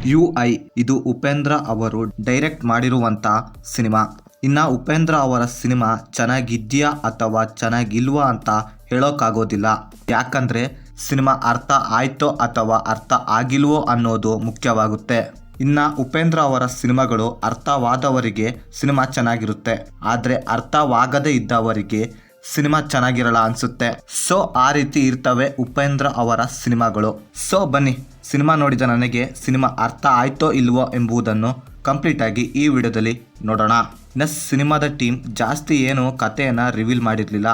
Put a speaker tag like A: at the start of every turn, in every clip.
A: UI ಇದು ಉಪೇಂದ್ರ ಅವರು direct ಮಾಡಿರುವಂತ ಸಿನಿಮಾ. ಇನ್ನ ಉಪೇಂದ್ರ ಅವರ ಸಿನಿಮಾ ಚೆನ್ನಾಗಿದ್ಯಾ ಅಥವಾ ಚೆನ್ನಾಗಿಲ್ವಾ ಅಂತ ಹೇಳೋಕ್ಕಾಗೋದಿಲ್ಲ. ಯಾಕಂದ್ರೆ ಸಿನಿಮಾ ಅರ್ಥ ಆಯ್ತೋ ಅಥವಾ ಅರ್ಥ ಆಗಿಲ್ವೋ ಅನ್ನೋದು ಮುಖ್ಯವಾಗುತ್ತೆ. ಇನ್ನ ಉಪೇಂದ್ರ ಅವರ ಸಿನಿಮಾಗಳು ಅರ್ಥವಾದವರಿಗೆ ಸಿನಿಮಾ ಚೆನ್ನಾಗಿರುತ್ತೆ, ಆದ್ರೆ ಅರ್ಥವಾಗದೇ ಇದ್ದವರಿಗೆ ಸಿನಿಮಾ ಚೆನ್ನಾಗಿರಲ್ಲ ಅನ್ಸುತ್ತೆ. ಸೊ ಆ ರೀತಿ ಇರ್ತವೆ ಉಪೇಂದ್ರ ಅವರ ಸಿನಿಮಾಗಳು. ಸೊ ಬನ್ನಿ, ಸಿನಿಮಾ ನೋಡಿದ ನನಗೆ ಸಿನಿಮಾ ಅರ್ಥ ಆಯ್ತೋ ಇಲ್ವೋ ಎಂಬುದನ್ನು ಕಂಪ್ಲೀಟ್ ಆಗಿ ಈ ವಿಡಿಯೋದಲ್ಲಿ ನೋಡೋಣ. ಇನ್ನು ಸಿನಿಮಾದ ಟೀಮ್ ಜಾಸ್ತಿ ಏನು ಕಥೆಯನ್ನು ರಿವೀಲ್ ಮಾಡಿರಲಿಲ್ಲ.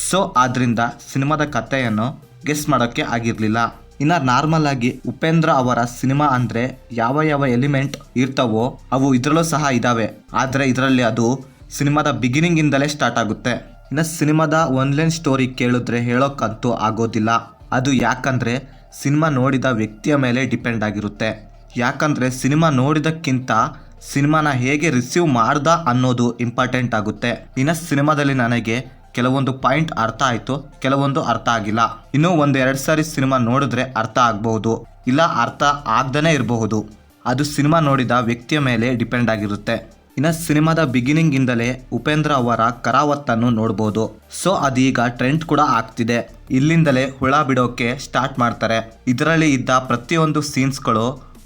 A: ಸೊ ಆದ್ರಿಂದ ಸಿನಿಮಾದ ಕಥೆಯನ್ನು ಗೆಸ್ ಮಾಡೋಕ್ಕೆ ಆಗಿರಲಿಲ್ಲ. ಇನ್ನು ನಾರ್ಮಲ್ ಆಗಿ ಉಪೇಂದ್ರ ಅವರ ಸಿನಿಮಾ ಅಂದರೆ ಯಾವ ಯಾವ ಎಲಿಮೆಂಟ್ ಇರ್ತಾವೋ ಅವು ಇದರಲ್ಲೂ ಸಹ ಇದ್ದಾವೆ. ಆದರೆ ಇದರಲ್ಲಿ ಅದು ಸಿನಿಮಾದ ಬಿಗಿನಿಂಗಿಂದಲೇ ಸ್ಟಾರ್ಟ್ ಆಗುತ್ತೆ. ಇನ್ನು ಸಿನಿಮಾದ ಒನ್ಲೈನ್ ಸ್ಟೋರಿ ಕೇಳಿದ್ರೆ ಹೇಳೋಕ್ಕಂತೂ ಆಗೋದಿಲ್ಲ. ಅದು ಯಾಕಂದರೆ ಸಿನಿಮಾ ನೋಡಿದ ವ್ಯಕ್ತಿಯ ಮೇಲೆ ಡಿಪೆಂಡ್ ಆಗಿರುತ್ತೆ. ಯಾಕಂದರೆ ಸಿನಿಮಾ ನೋಡಿದಕ್ಕಿಂತ ಸಿನಿಮಾನ ಹೇಗೆ ರಿಸೀವ್ ಮಾಡ್ದ ಅನ್ನೋದು ಇಂಪಾರ್ಟೆಂಟ್ ಆಗುತ್ತೆ. ಇನ್ನು ಸಿನಿಮಾದಲ್ಲಿ ನನಗೆ ಕೆಲವೊಂದು ಪಾಯಿಂಟ್ ಅರ್ಥ ಆಯಿತು, ಕೆಲವೊಂದು ಅರ್ಥ ಆಗಿಲ್ಲ. ಇನ್ನೂ 1-2 ಸಾರಿ ಸಿನಿಮಾ ನೋಡಿದ್ರೆ ಅರ್ಥ ಆಗಬಹುದು, ಇಲ್ಲ ಅರ್ಥ ಆಗ್ದೇ ಇರಬಹುದು. ಅದು ಸಿನಿಮಾ ನೋಡಿದ ವ್ಯಕ್ತಿಯ ಮೇಲೆ ಡಿಪೆಂಡ್ ಆಗಿರುತ್ತೆ. ಇನ್ನು ಸಿನಿಮಾದ ಬಿಗಿನಿಂಗಿಂದಲೇ ಉಪೇಂದ್ರ ಅವರ ಕರಾವತ್ತನ್ನು ನೋಡ್ಬೋದು. ಸೊ ಅದೀಗ ಟ್ರೆಂಡ್ ಕೂಡ ಆಗ್ತಿದೆ. ಇಲ್ಲಿಂದಲೇ ಹುಳ ಬಿಡೋಕೆ ಸ್ಟಾರ್ಟ್ ಮಾಡ್ತಾರೆ. ಇದರಲ್ಲಿ ಇದ್ದ ಪ್ರತಿಯೊಂದು ಸೀನ್ಸ್ಗಳು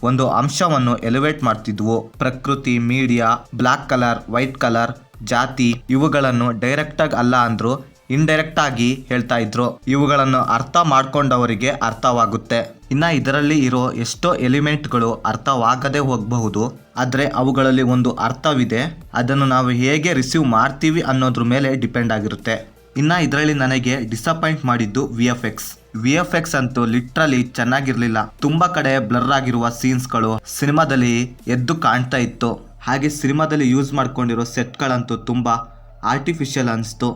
A: ಒಂದು ಅಂಶವನ್ನು ಎಲಿವೇಟ್ ಮಾಡ್ತಿದ್ವು. ಪ್ರಕೃತಿ, media, black colour, white colour, ಜಾತಿ ಇವುಗಳನ್ನು ಡೈರೆಕ್ಟಾಗಿ ಅಲ್ಲ ಅಂದ್ರು ಇಂಡೈರೆಕ್ಟ್ ಆಗಿ ಹೇಳ್ತಾ ಇದ್ರು. ಇವುಗಳನ್ನು ಅರ್ಥ ಮಾಡ್ಕೊಂಡವರಿಗೆ ಅರ್ಥವಾಗುತ್ತೆ. ಇನ್ನ ಇದರಲ್ಲಿ ಇರೋ ಎಷ್ಟೋ ಎಲಿಮೆಂಟ್ಗಳು ಅರ್ಥವಾಗದೆ ಹೋಗಬಹುದು, ಆದರೆ ಅವುಗಳಲ್ಲಿ ಒಂದು ಅರ್ಥವಿದೆ. ಅದನ್ನು ನಾವು ಹೇಗೆ ರಿಸೀವ್ ಮಾಡ್ತೀವಿ ಅನ್ನೋದ್ರ ಮೇಲೆ ಡಿಪೆಂಡ್ ಆಗಿರುತ್ತೆ. ಇನ್ನ ಇದರಲ್ಲಿ ನನಗೆ ಡಿಸಪಾಯಿಂಟ್ ಮಾಡಿದ್ದು VFX ಅಂತೂ ಲಿಟ್ರಲಿ ಚೆನ್ನಾಗಿರ್ಲಿಲ್ಲ. ತುಂಬಾ ಕಡೆ ಬ್ಲರ್ ಆಗಿರುವ ಸೀನ್ಸ್ಗಳು ಸಿನಿಮಾದಲ್ಲಿ ಎದ್ದು ಕಾಣ್ತಾ ಇತ್ತು. ಹಾಗೆ ಸಿನಿಮಾದಲ್ಲಿ ಯೂಸ್ ಮಾಡ್ಕೊಂಡಿರೋ ಸೆಟ್ಗಳಂತೂ ತುಂಬ ಆರ್ಟಿಫಿಷಿಯಲ್ ಅನಿಸ್ತು.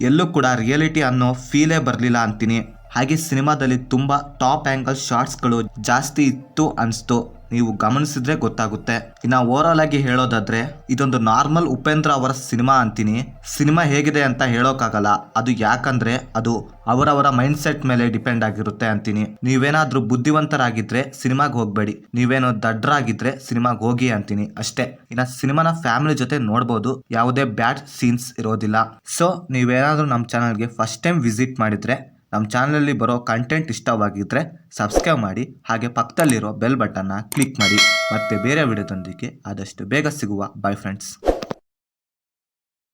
A: ಎಲ್ಲೂ ಕೂಡ ರಿಯಾಲಿಟಿ ಅನ್ನೋ ಫೀಲೇ ಬರಲಿಲ್ಲ ಅಂತೀನಿ. ಹಾಗೆ ಸಿನಿಮಾದಲ್ಲಿ ತುಂಬ ಟಾಪ್ ಆ್ಯಂಗಲ್ ಶಾರ್ಟ್ಸ್ಗಳು ಜಾಸ್ತಿ ಇತ್ತು ಅನಿಸ್ತು. ನೀವು ಗಮನಿಸಿದ್ರೆ ಗೊತ್ತಾಗುತ್ತೆ. ಇನ್ನು ಓವರಾಲ್ ಆಗಿ ಹೇಳೋದಾದ್ರೆ ಇದೊಂದು ನಾರ್ಮಲ್ ಉಪೇಂದ್ರ ಅವರ ಸಿನಿಮಾ ಅಂತೀನಿ. ಸಿನಿಮಾ ಹೇಗಿದೆ ಅಂತ ಹೇಳೋಕ್ಕಾಗಲ್ಲ. ಅದು ಯಾಕಂದ್ರೆ ಅದು ಅವರವರ ಮೈಂಡ್ ಸೆಟ್ ಮೇಲೆ ಡಿಪೆಂಡ್ ಆಗಿರುತ್ತೆ ಅಂತೀನಿ. ನೀವೇನಾದ್ರೂ ಬುದ್ಧಿವಂತರಾಗಿದ್ರೆ ಸಿನಿಮಾಗೆ ಹೋಗ್ಬೇಡಿ, ನೀವೇನೋ ದಡ್ಡರಾಗಿದ್ರೆ ಸಿನಿಮಾಗೆ ಹೋಗಿ ಅಂತೀನಿ ಅಷ್ಟೇ. ಇನ್ನು ಸಿನಿಮಾನ ಫ್ಯಾಮಿಲಿ ಜೊತೆ ನೋಡ್ಬೋದು, ಯಾವುದೇ ಬ್ಯಾಡ್ ಸೀನ್ಸ್ ಇರೋದಿಲ್ಲ. ಸೊ ನೀವೇನಾದ್ರೂ ನಮ್ಮ ಚಾನಲ್ಗೆ ಫಸ್ಟ್ ಟೈಮ್ ವಿಸಿಟ್ ಮಾಡಿದ್ರೆ ನಮ್ಮ ಚಾನಲಲ್ಲಿ ಬರೋ ಕಂಟೆಂಟ್ ಇಷ್ಟವಾಗಿದ್ದರೆ ಸಬ್ಸ್ಕ್ರೈಬ್ ಮಾಡಿ, ಹಾಗೆ ಪಕ್ಕದಲ್ಲಿರೋ ಬೆಲ್ ಬಟನ್ನ ಕ್ಲಿಕ್ ಮಾಡಿ. ಮತ್ತೆ ಬೇರೆ ವಿಡಿಯೋದೊಂದಿಗೆ ಆದಷ್ಟು ಬೇಗ ಸಿಗುವ. By friends.